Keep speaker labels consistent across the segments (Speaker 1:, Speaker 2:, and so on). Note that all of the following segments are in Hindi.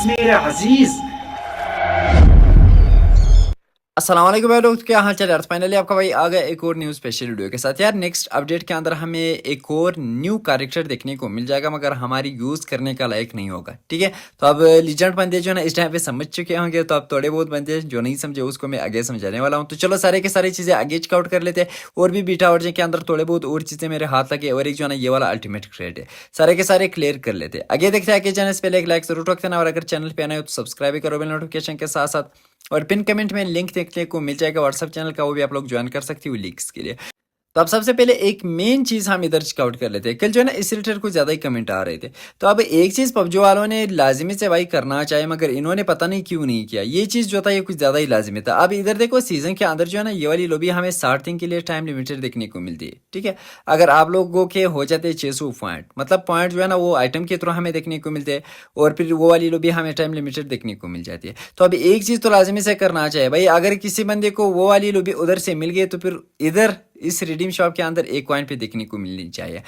Speaker 1: अजीज मेरे अजीज।
Speaker 2: अस्सलाम वालेकुम भाई लोग, क्या हाल चाल यार। फाइनली आपका भाई आ गया एक और न्यू स्पेशल वीडियो के साथ। यार नेक्स्ट अपडेट के अंदर हमें एक और न्यू कैरेक्टर देखने को मिल जाएगा, मगर हमारी यूज़ करने का लायक नहीं होगा। ठीक है, तो अब लीजेंड बंदे जो है ना इस टाइम पे समझ चुके होंगे, तो अब थोड़े बहुत बंदे जो नहीं समझे उसको मैं आगे समझाने वाला हूँ। तो चलो सारे के सारी चीज़ें आगे चेकआउट कर लेते हैं। और भी बीटा वर्जन के अंदर थोड़े बहुत और चीज़ें मेरे हाथ लगे, और एक जो है ना ये वाला अल्टीमेट क्रिएट है, सारे के सारे क्लियर कर लेते हैं। आगे देखते हैं, आगे जाने से पहले एक लाइक जरूर रखते ना, और अगर चैनल पे आना हो तो सब्सक्राइब करो बेल नोटिफिकेशन के साथ साथ। और पिन कमेंट में लिंक देखने को मिल जाएगा व्हाट्सएप चैनल का, वो भी आप लोग ज्वाइन कर सकते हो लिंक्स के लिए। तो अब सबसे पहले एक मेन चीज हम इधर चेकआउट कर लेते हैं। कल जो है ना इस रिलेटेड कुछ ज्यादा ही कमेंट आ रहे थे, तो अब एक चीज पबजी वालों ने लाजिमी से भाई करना चाहिए, मगर इन्होंने पता नहीं क्यों नहीं किया। ये चीज जो था ये कुछ ज्यादा ही लाजिमी था। अब इधर देखो सीजन के अंदर जो है ना ये वाली लॉबी हमें 60 दिन के लिए टाइम लिमिटेड देखने को मिलती है। ठीक है, अगर आप लोगों के हो जाते हैं 600 पॉइंट, मतलब पॉइंट जो है ना वो आइटम के थ्रू हमें देखने को मिलते हैं, और फिर वो वाली लॉबी हमें टाइम लिमिटेड देखने को मिल जाती है। तो अब एक चीज तो लाजिमी से करना चाहिए भाई, अगर किसी बंदे को वो वाली लॉबी उधर से मिल गई तो फिर इधर इस रिडीम शॉप के अंदर एक कॉइन पे देखने को मिलनी चाहिए।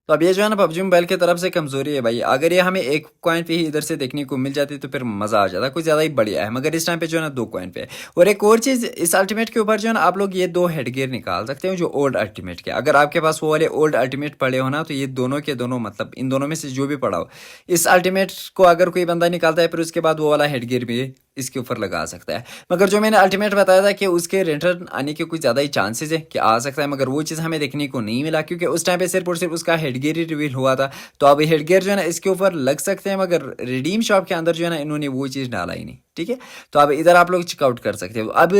Speaker 2: तो अब ये जो है ना पबजी मोबाइल की तरफ से कमजोरी है भाई, अगर ये हमें एक कॉइन पे ही इधर से देखने को मिल जाती तो फिर मजा आ जाता, कुछ ज्यादा ही बढ़िया है। मगर इस टाइम पे जो है ना 2 कॉइन पे है। और एक और चीज, इस अल्टीमेट के ऊपर जो है ना आप लोग ये 2 हेडगियर निकाल सकते हो जो ओल्ड अल्टीमेट के। अगर आपके पास वो वाले ओल्ड अल्टीमेट पड़े हो ना, तो ये दोनों के दोनों, मतलब इन दोनों में से जो भी पड़ा हो, इस अल्टीमेट को अगर कोई बंदा निकालता है फिर उसके बाद वो वाला हेडगियर भी इसके ऊपर लगा सकता है। मगर जो मैंने अल्टीमेट बताया था कि उसके रिटर्न आने के कुछ ज़्यादा ही चांसेस है कि आ सकता है, मगर वो चीज़ हमें देखने को नहीं मिला, क्योंकि उस टाइम पे सिर्फ और सिर्फ उसका हेडगियर ही रिवील हुआ था। तो अब हेडगियर जो है ना इसके ऊपर लग सकते हैं, मगर रिडीम शॉप के अंदर जो है ना इन्होंने वो चीज़ डाला ही नहीं। ठीक है, तो अब इधर आप लोग चेकआउट कर सकते हो। अब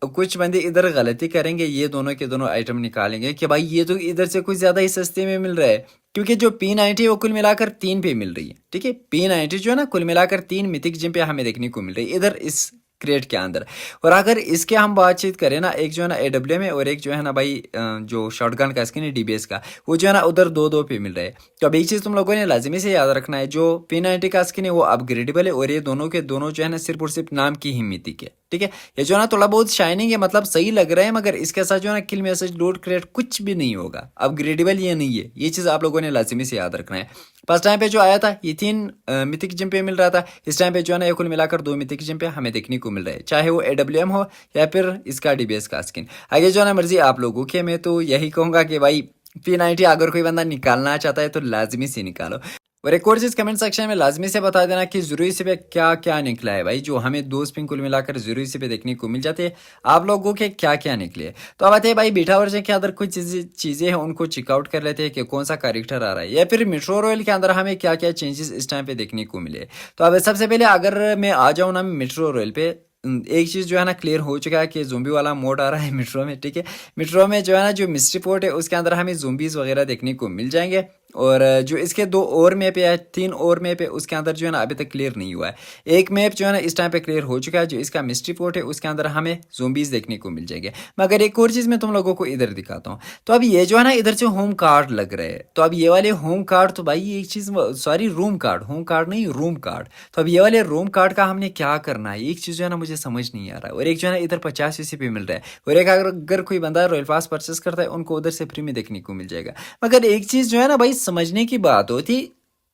Speaker 2: कुछ बंदे इधर गलती करेंगे, ये दोनों के दोनों आइटम निकालेंगे कि भाई ये तो इधर से कुछ ज़्यादा ही सस्ते में मिल रहा है, क्योंकि जो P90 वो कुल मिलाकर 3 पे मिल रही है। ठीक है, P90 जो है ना कुल मिलाकर 3 मिथिक जिम पे हमें देखने को मिल रही है इधर इस क्रेट के अंदर। और अगर इसके हम बातचीत करें ना, एक जो है ना AWM है और एक जो है ना भाई जो शॉटगन का स्किन है DBS का, वो जो है ना उधर 2-2 पे मिल रहा है। तो अब एक चीज़ तुम लोगों ने लाजमी से याद रखना है, जो P90 का स्किन है वो अपग्रेडेबल है, और ये दोनों के दोनों जो है ना सिर्फ और सिर्फ नाम की ही मिथिक है। ठीक है, ये जो है ना थोड़ा बहुत शाइनिंग है, मतलब सही लग रहा है, मगर इसके साथ जो है ना किल मैसेज लोड क्रिएट कुछ भी नहीं होगा, अपग्रेडेबल ये नहीं है। ये चीज़ आप लोगों ने लाजमी से याद रखना है। फर्स्ट टाइम पे जो आया था ये 3 मिथिक जिम पे मिल रहा था, इस टाइम पे जो है ना ये कुल मिलाकर 2 मिथिक जिम पे हमें देखने को मिल रहा है, चाहे वो AWM हो या फिर इसका DBS का स्किन। आगे जो है ना मर्जी आप लोगों की, मैं तो यही कहूँगा कि भाई P90 अगर कोई बंदा निकालना चाहता है तो लाजमी से निकालो। और एक और चीज़ कमेंट सेक्शन में लाजमी से बता देना कि जरूरी से पे क्या क्या निकला है भाई, जो हमें 2 स्पिन कुल मिलाकर जरूरी से पे देखने को मिल जाते हैं, आप लोगों के क्या क्या निकले। तो अब आते हैं भाई बीटा वर्जन के अंदर कुछ चीज़ें हैं उनको चेकआउट कर लेते हैं कि कौन सा कैरेक्टर आ रहा है, या फिर मेट्रो रॉयल के अंदर हमें क्या क्या चेंजेस इस टाइम पे देखने को मिले। तो अब सबसे पहले अगर मैं आ जाऊँ ना मेट्रो रॉयल पे, एक चीज़ जो है ना क्लियर हो चुका है कि ज़ोंबी वाला मोड आ रहा है मेट्रो में। ठीक है, मेट्रो में जो है ना जो मिस्ट्री पोर्ट है उसके अंदर हमें ज़ोंबीज़ वगैरह देखने को मिल जाएंगे, और जो इसके 2 और मैप है 3 और मैप है उसके अंदर जो है ना अभी तक क्लियर नहीं हुआ है। एक मैप जो है ना इस टाइम पे क्लियर हो चुका है, जो इसका मिस्ट्री पोर्ट है उसके अंदर हमें ज़ोंबीज़ देखने को मिल जाएंगे। मगर एक और चीज़ मैं तुम लोगों को इधर दिखाता हूँ। तो अब ये जो है ना इधर से होम कार्ड लग रहे हैं, तो अब ये वाले होम कार्ड, तो भाई एक चीज़, sorry room card, home card नहीं रूम कार्ड। तो अब ये वाले रूम कार्ड का हमने क्या करना है, एक चीज़ जो है ना मुझे समझ नहीं आ रहा है। और एक जो है ना इधर 50 CC पे मिल रहा है, और एक अगर कोई बंदा रॉयल पास परचेस करता है उनको उधर से फ्री में देखने को मिल जाएगा। मगर एक चीज़ जो है ना भाई समझने की बात होती,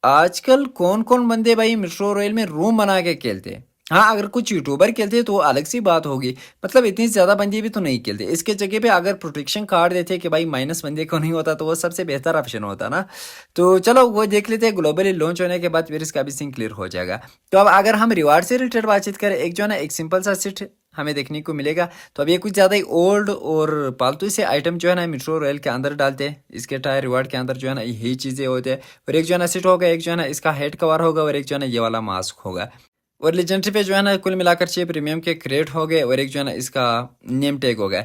Speaker 2: आजकल कौन कौन बंदे भाई मेट्रो रॉयल में रूम बना के खेलते हैं। हाँ, अगर कुछ यूट्यूबर खेलते हैं तो वो अलग सी बात होगी, मतलब इतनी ज़्यादा बंदे भी तो नहीं खेलते। इसके जगह पे अगर प्रोटेक्शन कार्ड देते कि भाई माइनस बंदे को नहीं होता, तो वो सबसे बेहतर ऑप्शन होता ना। तो चलो वो देख लेते हैं, ग्लोबली लॉन्च होने के बाद फिर इसका भी सीन क्लियर हो जाएगा। तो अब अगर हम रिवार्ड से रिलेटेड बातचीत करें, एक जो है ना एक सिंपल सा सेट हमें देखने को मिलेगा। तो अब ये कुछ ज़्यादा ही ओल्ड और पालतू से आइटम जो है ना मेट्रो रॉयल के अंदर डालते हैं, इसके टायर रिवार्ड के अंदर जो है ना यही चीज़ें होते हैं। और एक जो है ना सेट होगा, एक जो है ना इसका हेड कवर होगा, और एक जो है ना ये वाला मास्क होगा। और लेजेंडरी पे जो है ना कुल मिलाकर 6 प्रीमियम के क्रेट हो गए, और एक जो है ना इसका नेम टैग हो गया।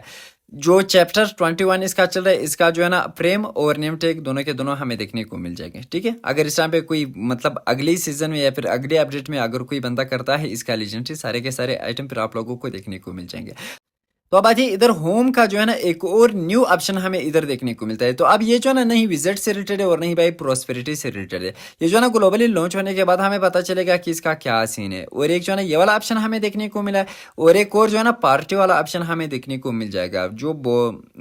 Speaker 2: जो चैप्टर 21 इसका चल रहा है, इसका जो है ना फ्रेम और नेम टैग दोनों के दोनों हमें देखने को मिल जाएंगे। ठीक है, अगर इस टाइम पे कोई मतलब अगले सीजन में या फिर अगले अपडेट में अगर कोई बंदा करता है इसका लेजेंडरी, सारे के सारे आइटम फिर आप लोगों को देखने को मिल जाएंगे। तो अब आती है इधर होम का जो है ना एक और न्यू ऑप्शन हमें इधर देखने को मिलता है। तो अब ये जो है ना नहीं विजिट से रिलेटेड है और नहीं भाई प्रोस्पेरिटी से रिलेटेड है। ये जो है ना ग्लोबली लॉन्च होने के बाद हमें पता चलेगा कि इसका क्या सीन है। और एक जो है ना ये वाला ऑप्शन हमें देखने को मिला है और एक और जो है ना पार्टी वाला ऑप्शन हमें देखने को मिल जाएगा। जो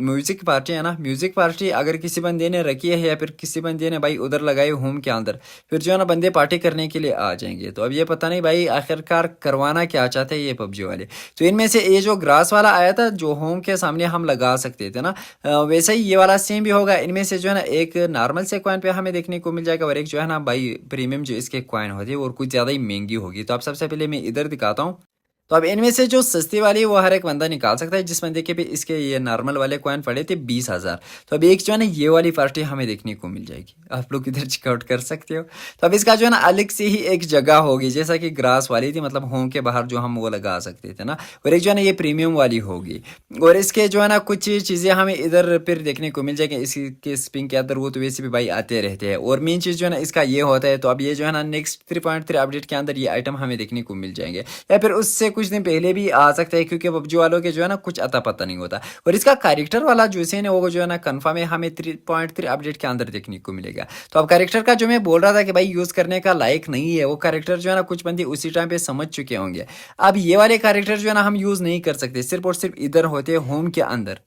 Speaker 2: म्यूजिक पार्टी है ना, म्यूजिक पार्टी अगर किसी बंदे ने रखी है या फिर किसी बंदे ने भाई उधर लगाई होम के अंदर, फिर जो है ना बंदे पार्टी करने के लिए आ जाएंगे। तो अब ये पता नहीं भाई आखिरकार करवाना क्या चाहते हैं ये पबजी वाले। तो इनमें से ये जो ग्रास वाला आया था जो होम के सामने हम लगा सकते थे ना, वैसे ही ये वाला सेम भी होगा। इनमें से जो है ना एक नॉर्मल से कॉइन पे हमें देखने को मिल जाएगा और एक जो है ना भाई प्रीमियम जो इसके कॉइन होती है और कुछ ज़्यादा ही महंगी होगी। तो अब सबसे पहले मैं इधर दिखाता हूँ। तो अब इनमें से जो सस्ती वाली है वो हर एक बंदा निकाल सकता है। जिस बंदे के भी इसके ये नॉर्मल वाले कॉइन पड़े थे 20,000। तो अब एक जो है ना ये वाली पार्टी हमें देखने को मिल जाएगी, आप लोग इधर चेकआउट कर सकते हो। तो अब इसका जो है ना अलग से ही एक जगह होगी, जैसा कि ग्रास वाली थी मतलब होम के बाहर जो हम वो लगा सकते थे ना, और एक जो है ना ये प्रीमियम वाली होगी। और इसके जो है ना कुछ चीज़ें हमें इधर फिर देखने को मिल जाएगी। इसके स्पिन के अंदर वो तो वैसे भी भाई आते रहते हैं। और मेन चीज़ जो है ना इसका ये होता है। तो अब ये जो है ना नेक्स्ट 3.3 अपडेट के अंदर ये आइटम हमें देखने को मिल जाएंगे या फिर उससे कुछ दिन पहले भी आ सकता है, क्योंकि पबजी वालों के जो है ना कुछ अता पता नहीं होता। और इसका कैरेक्टर वाला जो सीन है वो जो है ना कंफर्म है हमें 3.3 अपडेट के अंदर देखने को मिलेगा। तो अब कैरेक्टर का जो मैं बोल रहा था कि भाई यूज करने का लायक नहीं है, वो कैरेक्टर जो है ना कुछ बंदे उसी टाइम पे समझ चुके होंगे। अब ये वाले कैरेक्टर जो है ना हम यूज नहीं कर सकते, सिर्फ और सिर्फ इधर होते हैं होम के अंदर।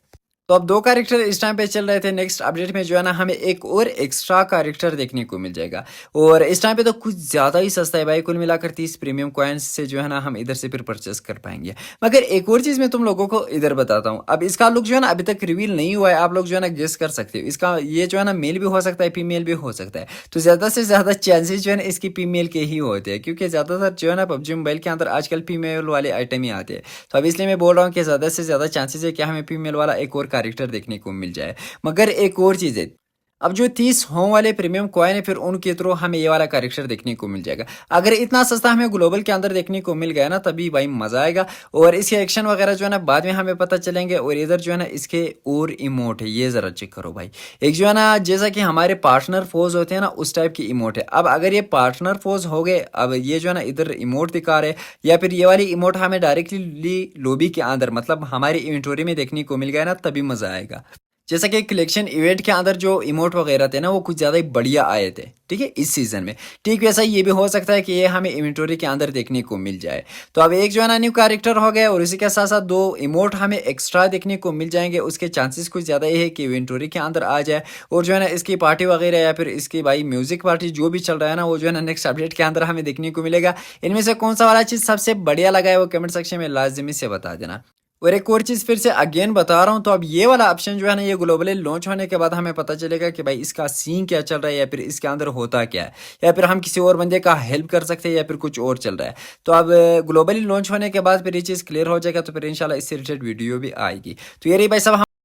Speaker 2: तो अब दो कैरेक्टर इस टाइम पे चल रहे थे। नेक्स्ट अपडेट में जो है ना हमें एक और एक्स्ट्रा कैरेक्टर देखने को मिल जाएगा और इस टाइम पे तो कुछ ज़्यादा ही सस्ता है भाई। कुल मिलाकर 30 प्रीमियम कॉइन्स से जो है ना हम इधर से फिर परचेस कर पाएंगे। मगर एक और चीज़ मैं तुम लोगों को इधर बताता हूँ। अब इसका लुक जो है ना अभी तक रिवील नहीं हुआ है, आप लोग जो है ना गेस कर सकते हो। इसका ये जो है ना मेल भी हो सकता है फीमेल भी हो सकता है। तो ज़्यादा से ज़्यादा चांसेस जो है ना इसकी फीमेल के ही होते हैं, क्योंकि ज़्यादातर जो है ना पबजी मोबाइल के अंदर आजकल फीमेल वाले आइटम ही आते हैं। तो अब इसलिए मैं बोल रहा हूँ कि ज़्यादा से ज़्यादा चांसेस है कि हमें फीमेल वाला एक और कैरेक्टर देखने को मिल जाए। मगर एक और चीज़ है, अब जो 30 होम वाले प्रीमियम कॉइन है फिर उनके थ्रू हमें ये वाला कैरेक्टर देखने को मिल जाएगा। अगर इतना सस्ता हमें ग्लोबल के अंदर देखने को मिल गया ना तभी भाई मजा आएगा। और इसके एक्शन वगैरह जो है ना बाद में हमें पता चलेंगे। और इधर जो है ना इसके और इमोट है, ये जरा चेक करो भाई। एक जो है ना जैसा कि हमारे पार्टनर फोर्स होते हैं ना उस टाइप की इमोट है। अब अगर ये पार्टनर फोर्स हो गए, अब ये जो है ना इधर इमोट दिखा रहे या फिर ये वाली इमोट हमें डायरेक्टली लॉबी के अंदर मतलब हमारी इन्वेंटरी में देखने को मिल गया ना तभी मजा आएगा। जैसा कि कलेक्शन इवेंट के अंदर जो इमोट वगैरह थे ना वो कुछ ज़्यादा ही बढ़िया आए थे, ठीक है, इस सीज़न में। ठीक वैसा ये भी हो सकता है कि ये हमें इन्वेंटरी के अंदर देखने को मिल जाए। तो अब एक जो है ना न्यू कैरेक्टर हो गया और इसी के साथ साथ दो इमोट हमें एक्स्ट्रा देखने को मिल जाएंगे। उसके चांसेस कुछ ज़्यादा ये है कि इन्वेंटरी के अंदर आ जाए। और जो है ना इसकी पार्टी वगैरह या फिर इसकी भाई म्यूजिक पार्टी जो भी चल रहा है ना वो जो है ना नेक्स्ट अपडेट के अंदर हमें देखने को मिलेगा। इनमें से कौन सा वाला चीज़ सबसे बढ़िया लगा है वो कमेंट सेक्शन में लाजमी से बता देना। और एक और चीज़ फिर से अगेन बता रहा हूँ। तो अब ये वाला ऑप्शन जो है ना ये ग्लोबली लॉन्च होने के बाद हमें पता चलेगा कि भाई इसका सीन क्या चल रहा है या फिर इसके अंदर होता क्या है, या फिर हम किसी और बंदे का हेल्प कर सकते हैं या फिर कुछ और चल रहा है। तो अब ग्लोबली लॉन्च होने के बाद फिर ये चीज़ क्लियर हो जाएगा तो फिर इंशाल्लाह इससे रिलेटेड वीडियो भी आएगी। तो ये रही भाई साहब